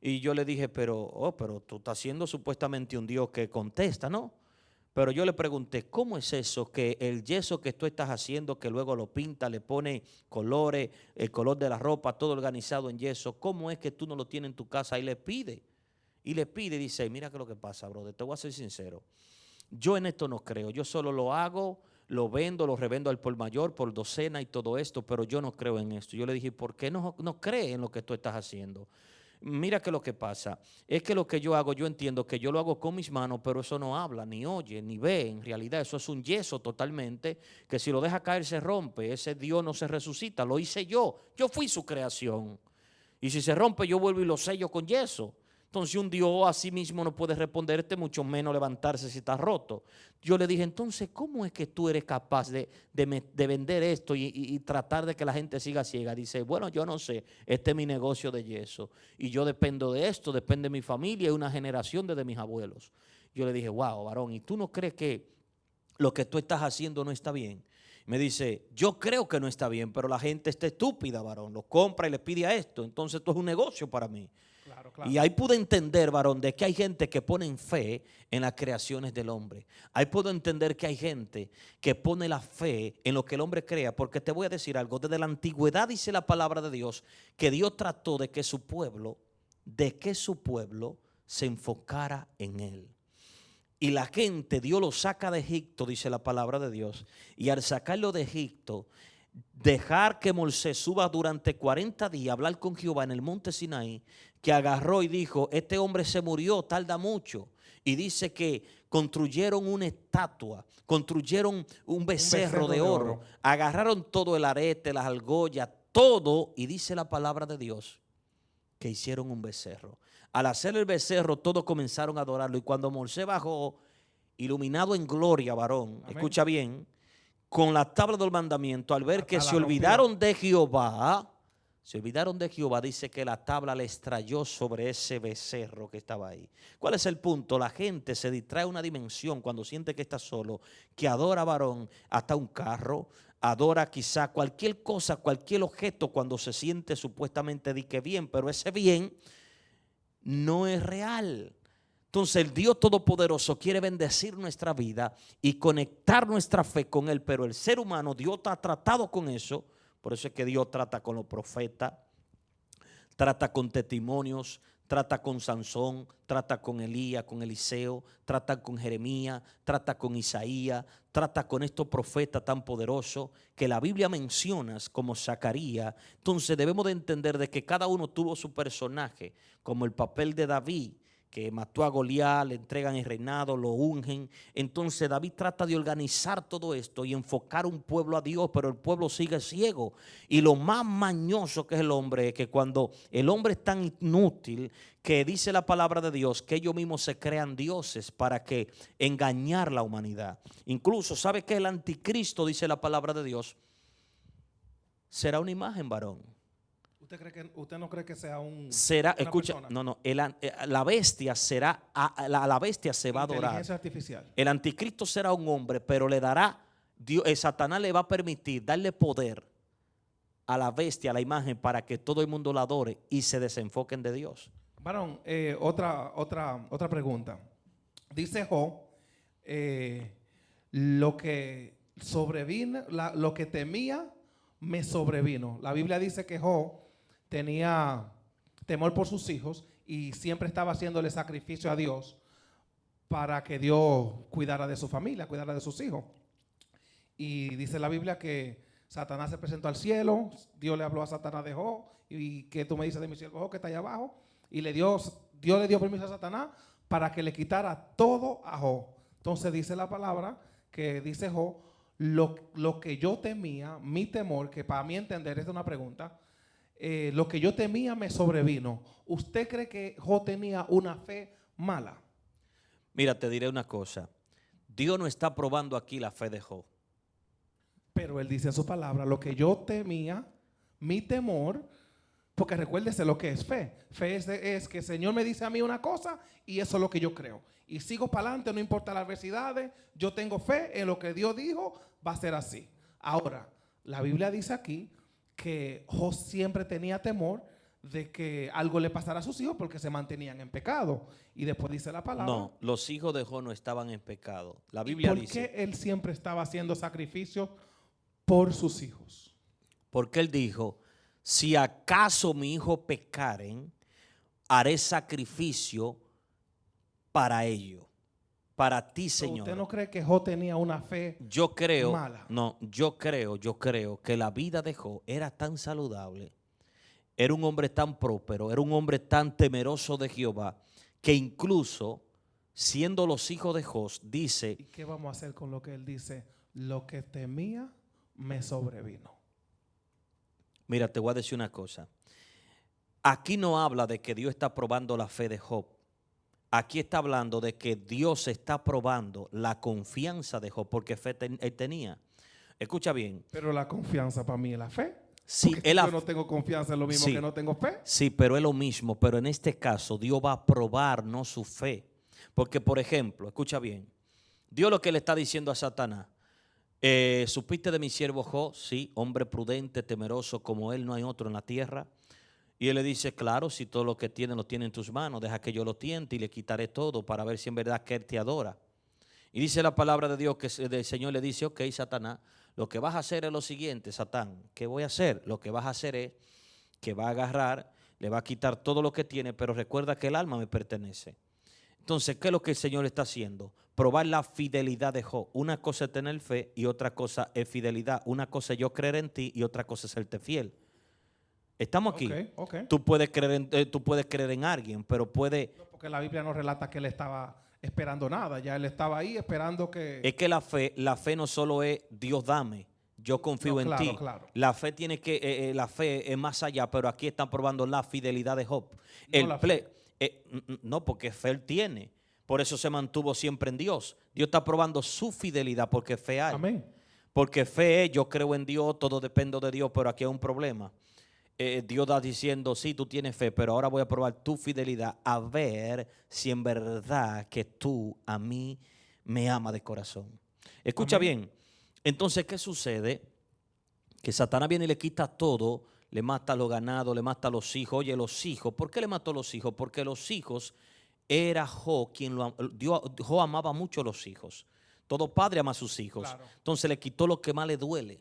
Y yo le dije, pero tú estás siendo supuestamente un Dios que contesta, ¿no? Pero yo le pregunté, ¿cómo es eso que el yeso que tú estás haciendo, que luego lo pinta, le pone colores, el color de la ropa, todo organizado en yeso, cómo es que tú no lo tienes en tu casa y le pide? Y le pide y dice, mira qué es lo que pasa, brother, te voy a ser sincero. Yo en esto no creo, yo solo lo hago, lo vendo, lo revendo al por mayor, por docena y todo esto, pero yo no creo en esto. Yo le dije, ¿por qué no crees en lo que tú estás haciendo? Mira que lo que pasa es que lo que yo hago, yo entiendo que yo lo hago con mis manos, pero eso no habla, ni oye, ni ve. En realidad eso es un yeso totalmente, que si lo deja caer se rompe. Ese Dios no se resucita, lo hice yo fui su creación. Y si se rompe yo vuelvo y lo sello con yeso. Entonces un Dios a sí mismo no puede responderte, mucho menos levantarse si está roto. Yo le dije, entonces, ¿cómo es que tú eres capaz de vender esto y tratar de que la gente siga ciega? Dice, bueno, yo no sé, este es mi negocio de yeso. Y yo dependo de esto, depende de mi familia y una generación desde mis abuelos. Yo le dije, wow, varón, ¿y tú no crees que lo que tú estás haciendo no está bien? Me dice, yo creo que no está bien, pero la gente está estúpida, varón. Lo compra y le pide a esto. Entonces esto es un negocio para mí. Claro. Y ahí pude entender, varón, de que hay gente que pone fe en las creaciones del hombre. Ahí puedo entender que hay gente que pone la fe en lo que el hombre crea. Porque te voy a decir algo, desde la antigüedad dice la palabra de Dios que Dios trató de que su pueblo se enfocara en él. Y la gente, Dios lo saca de Egipto, dice la palabra de Dios. Y al sacarlo de Egipto, dejar que Moisés suba durante 40 días a hablar con Jehová en el monte Sinaí, que agarró y dijo, este hombre se murió, tarda mucho. Y dice que construyeron una estatua, construyeron un becerro de oro, agarraron todo el arete, las argollas, todo, y dice la palabra de Dios que hicieron un becerro. Al hacer el becerro, todos comenzaron a adorarlo, y cuando Moisés bajó, iluminado en gloria, varón, Amén. Escucha bien, con la tabla del mandamiento, al ver que Hasta se la olvidaron de Jehová, dice que la tabla le estrelló sobre ese becerro que estaba ahí. ¿Cuál es el punto? La gente se distrae a una dimensión cuando siente que está solo, que adora, varón, hasta un carro, adora quizá cualquier cosa, cualquier objeto, cuando se siente supuestamente de que bien, pero ese bien no es real. Entonces el Dios Todopoderoso quiere bendecir nuestra vida y conectar nuestra fe con Él, pero el ser humano, Dios ha tratado con eso. Por eso es que Dios trata con los profetas, trata con testimonios, trata con Sansón, trata con Elías, con Eliseo, trata con Jeremías, trata con Isaías, trata con estos profetas tan poderosos que la Biblia menciona como Zacarías. Entonces debemos de entender de que cada uno tuvo su personaje, como el papel de David, que mató a Goliat, le entregan el reinado, lo ungen. Entonces David trata de organizar todo esto y enfocar un pueblo a Dios, pero el pueblo sigue ciego. Y lo más mañoso que es el hombre es que cuando el hombre es tan inútil, que dice la palabra de Dios que ellos mismos se crean dioses para que engañar la humanidad. Incluso, ¿sabe que el anticristo, dice la palabra de Dios, será una imagen, varón? ¿Usted no cree que sea será, una escucha, persona? no, la bestia será, la bestia se va a adorar. Inteligencia artificial. El anticristo será un hombre, pero le dará, Satanás le va a permitir darle poder a la bestia, a la imagen, para que todo el mundo la adore y se desenfoquen de Dios. Varón, otra pregunta. Dice Job, lo que sobrevino, lo que temía, me sobrevino. La Biblia dice que Job tenía temor por sus hijos y siempre estaba haciéndole sacrificio a Dios para que Dios cuidara de su familia, cuidara de sus hijos. Y dice la Biblia que Satanás se presentó al cielo, Dios le habló a Satanás de Job, y que tú me dices de mi siervo Job que está allá abajo, y Dios le dio permiso a Satanás para que le quitara todo a Job. Entonces dice la palabra que dice Job, lo que yo temía, mi temor, que para mí entender es una pregunta, lo que yo temía me sobrevino. ¿Usted cree que Job tenía una fe mala? Mira, te diré una cosa. Dios no está probando aquí la fe de Job. Pero él dice en su palabra, lo que yo temía, mi temor, porque recuérdese lo que es fe. Fe es que el Señor me dice a mí una cosa y eso es lo que yo creo. Y sigo para adelante, no importa las adversidades, yo tengo fe en lo que Dios dijo, va a ser así. Ahora, la Biblia dice aquí que Job siempre tenía temor de que algo le pasara a sus hijos porque se mantenían en pecado. Y después dice la palabra. No, los hijos de Job no estaban en pecado. La Biblia ¿Por dice. qué él siempre estaba haciendo sacrificios por sus hijos? Porque él dijo, si acaso mi hijo pecaren, haré sacrificio para ellos, para ti, Señor. ¿Usted no cree que Job tenía una fe mala? No, yo creo que la vida de Job era tan saludable, era un hombre tan próspero, era un hombre tan temeroso de Jehová, que incluso siendo los hijos de Job, dice. ¿Y qué vamos a hacer con lo que él dice? Lo que temía me sobrevino. Mira, te voy a decir una cosa. Aquí no habla de que Dios está probando la fe de Job. Aquí está hablando de que Dios está probando la confianza de Job, porque fe él tenía. Escucha bien. Pero la confianza para mí es la fe. Sí, yo no tengo confianza en lo mismo que no tengo fe. Sí, pero es lo mismo. Pero en este caso Dios va a probar no su fe. Porque, por ejemplo, escucha bien. Dios lo que le está diciendo a Satanás. ¿Supiste de mi siervo Job? Sí, hombre prudente, temeroso, como él no hay otro en la tierra. Y él le dice, claro, si todo lo que tiene lo tiene en tus manos, deja que yo lo tiente y le quitaré todo para ver si en verdad que él te adora. Y dice la palabra de Dios que el Señor le dice, ok, Satanás, lo que vas a hacer es lo siguiente, Satán. ¿Qué voy a hacer? Lo que vas a hacer es que va a agarrar, le va a quitar todo lo que tiene, pero recuerda que el alma me pertenece. Entonces, ¿qué es lo que el Señor está haciendo? Probar la fidelidad de Job. Una cosa es tener fe y otra cosa es fidelidad. Una cosa es yo creer en ti y otra cosa es serte fiel. Estamos aquí. Okay. Tú puedes creer en alguien, pero puede. No, porque la Biblia no relata que él estaba esperando nada, ya él estaba ahí esperando que... Es que la fe no solo es Dios dame, yo confío No, en claro, ti. claro. La fe tiene que, la fe es más allá, pero aquí están probando la fidelidad de Job. No la fe. No, porque fe él tiene. Por eso se mantuvo siempre en Dios. Dios está probando su fidelidad porque fe hay. Amén. Porque fe es, yo creo en Dios, todo depende de Dios, pero aquí hay un problema. Dios está diciendo, sí, tú tienes fe, pero ahora voy a probar tu fidelidad a ver si en verdad que tú a mí me amas de corazón. Escucha Amén. bien, entonces, ¿qué sucede? Que Satanás viene y le quita todo, le mata a los ganados, le mata a los hijos. Oye, los hijos, ¿por qué le mató a los hijos? Porque los hijos era Job quien Job amaba mucho a los hijos. Todo padre ama a sus hijos. Claro. Entonces le quitó lo que más le duele.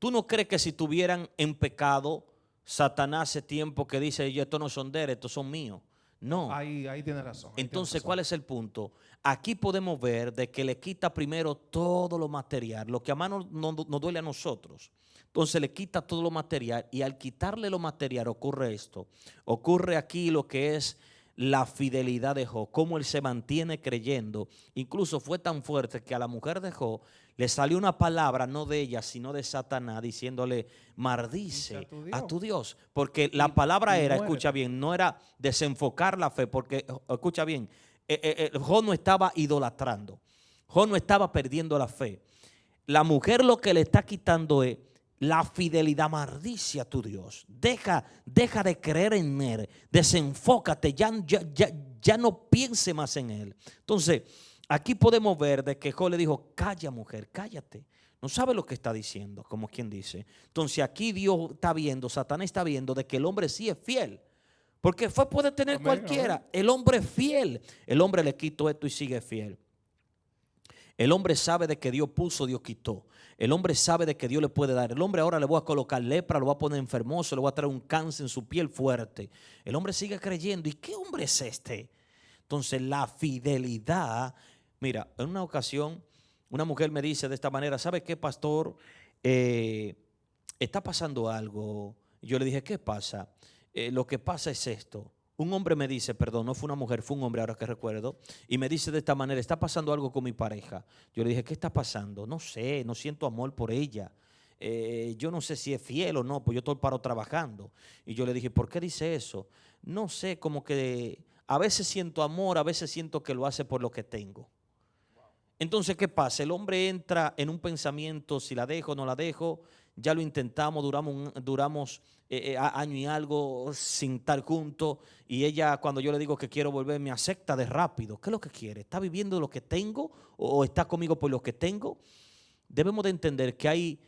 ¿Tú no crees que si estuvieran en pecado, Satanás hace tiempo que dice, estos no son de él, estos son míos? No. Ahí tiene razón. Ahí tiene Entonces, razón. ¿cuál es el punto? Aquí podemos ver de que le quita primero todo lo material, lo que a mano nos duele a nosotros. Entonces le quita todo lo material y al quitarle lo material ocurre esto. Ocurre aquí lo que es la fidelidad de Job, cómo él se mantiene creyendo. Incluso fue tan fuerte que a la mujer de Job le salió una palabra, no de ella, sino de Satanás, diciéndole, maldice a tu Dios. Porque la palabra era, muere. escucha bien, no era desenfocar la fe, porque, escucha bien, Job no estaba idolatrando, Job no estaba perdiendo la fe. La mujer lo que le está quitando es la fidelidad. Maldice a tu Dios. Deja de creer en él. Desenfócate. Ya no piense más en él. Entonces, aquí podemos ver de que Job le dijo, calla mujer, cállate. No sabe lo que está diciendo, como quien dice. Entonces aquí Dios está viendo, Satanás está viendo de que el hombre sí es fiel. Porque fe puede tener Amén, cualquiera. amén. El hombre es fiel. El hombre le quitó esto y sigue fiel. El hombre sabe de que Dios puso, Dios quitó. El hombre sabe de que Dios le puede dar. El hombre ahora le voy a colocar lepra, lo voy a poner enfermoso, le voy a traer un cáncer en su piel fuerte. El hombre sigue creyendo. ¿Y qué hombre es este? Entonces la fidelidad. Mira, en una ocasión una mujer me dice de esta manera, ¿sabe qué, pastor? Está pasando algo. Yo le dije, ¿qué pasa? Lo que pasa es esto. Un hombre me dice, perdón, no fue una mujer, fue un hombre ahora que recuerdo, y me dice de esta manera, está pasando algo con mi pareja. Yo le dije, ¿qué está pasando? No sé, no siento amor por ella. Yo no sé si es fiel o no, pues yo estoy paro trabajando. Y yo le dije, ¿por qué dice eso? No sé, como que a veces siento amor, a veces siento que lo hace por lo que tengo. Entonces, ¿qué pasa? El hombre entra en un pensamiento, si la dejo o no la dejo. Ya lo intentamos, duramos año y algo sin estar juntos. Y ella, cuando yo le digo que quiero volver, me acepta de rápido. ¿Qué es lo que quiere? ¿Está viviendo lo que tengo o está conmigo por lo que tengo? Debemos de entender que hay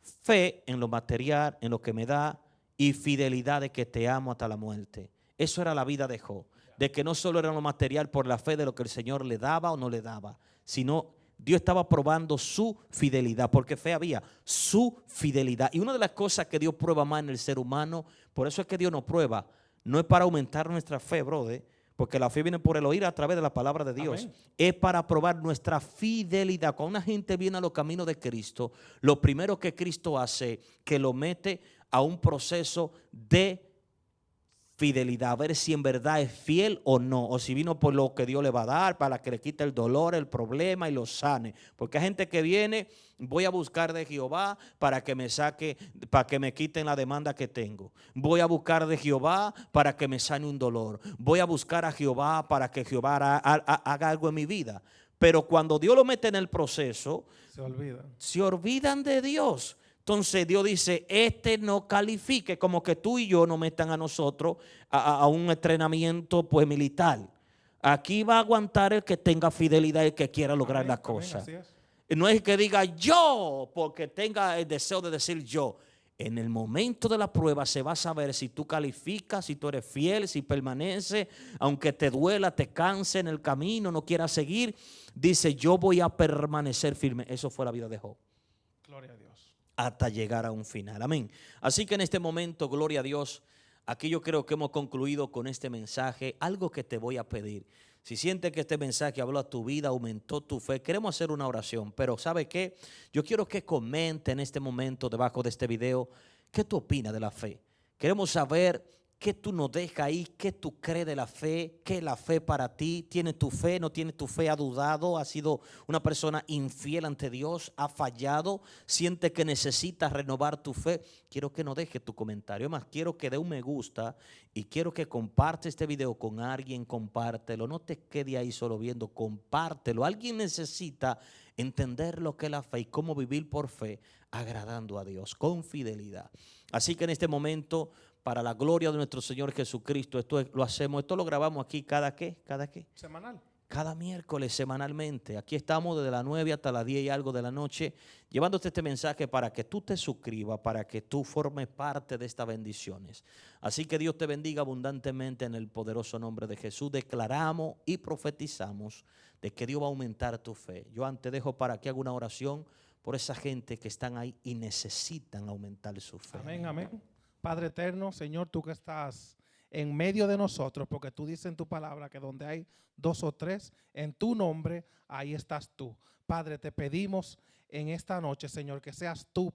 fe en lo material, en lo que me da, y fidelidad de que te amo hasta la muerte. Eso era la vida de Job. De que no solo era lo material por la fe de lo que el Señor le daba o no le daba, sino Dios estaba probando su fidelidad, porque fe había, su fidelidad. Y una de las cosas que Dios prueba más en el ser humano, por eso es que Dios nos prueba, no es para aumentar nuestra fe, brother, porque la fe viene por el oír a través de la palabra de Dios. Amén. Es para probar nuestra fidelidad. Cuando una gente viene a los caminos de Cristo, lo primero que Cristo hace, que lo mete a un proceso de fidelidad, a ver si en verdad es fiel o no, o si vino por lo que Dios le va a dar, para que le quite el dolor, el problema y lo sane. Porque hay gente que viene, voy a buscar de Jehová para que me saque, para que me quiten la demanda que tengo. Voy a buscar de Jehová para que me sane un dolor. Voy a buscar a Jehová para que Jehová haga algo en mi vida. Pero cuando Dios lo mete en el proceso, se olvidan de Dios. Entonces Dios dice, este no califique, como que tú y yo nos metan a nosotros a un entrenamiento pues militar. Aquí va a aguantar el que tenga fidelidad y el que quiera lograr las cosas. No es que diga yo, porque tenga el deseo de decir yo. En el momento de la prueba se va a saber si tú calificas, si tú eres fiel, si permaneces, aunque te duela, te canse en el camino, no quieras seguir. Dice, yo voy a permanecer firme. Eso fue la vida de Job. Gloria a Dios. Hasta llegar a un final. Amén. Así que en este momento, gloria a Dios, aquí yo creo que hemos concluido con este mensaje. Algo que te voy a pedir. Si sientes que este mensaje habló a tu vida, aumentó tu fe, queremos hacer una oración. Pero ¿sabe qué? Yo quiero que comente en este momento debajo de este video, ¿qué tú opinas de la fe? Queremos saber ¿Qué tú nos dejas ahí? ¿Qué tú crees de la fe? ¿Qué es la fe para ti? ¿Tienes tu fe? ¿No tienes tu fe? ¿Ha dudado? ¿Ha sido una persona infiel ante Dios? ¿Ha fallado? ¿Siente que necesitas renovar tu fe? Quiero que nos dejes tu comentario. Más quiero que dé un me gusta y quiero que comparte este video con alguien. Compártelo. No te quede ahí solo viendo. Compártelo. Alguien necesita entender lo que es la fe y cómo vivir por fe, agradando a Dios con fidelidad. Así que en este momento, para la gloria de nuestro Señor Jesucristo, lo hacemos, esto lo grabamos aquí cada Semanal. cada miércoles, semanalmente. Aquí estamos desde las 9 hasta las 10 y algo de la noche, llevándote este mensaje para que tú te suscribas, para que tú formes parte de estas bendiciones. Así que Dios te bendiga abundantemente en el poderoso nombre de Jesús. Declaramos y profetizamos de que Dios va a aumentar tu fe. Yo antes dejo para que haga una oración por esa gente que están ahí y necesitan aumentar su fe. Amén, amén. Padre eterno, Señor, tú que estás en medio de nosotros, porque tú dices en tu palabra que donde hay 2 o 3 en tu nombre, ahí estás tú. Padre, te pedimos en esta noche, Señor, que seas tú,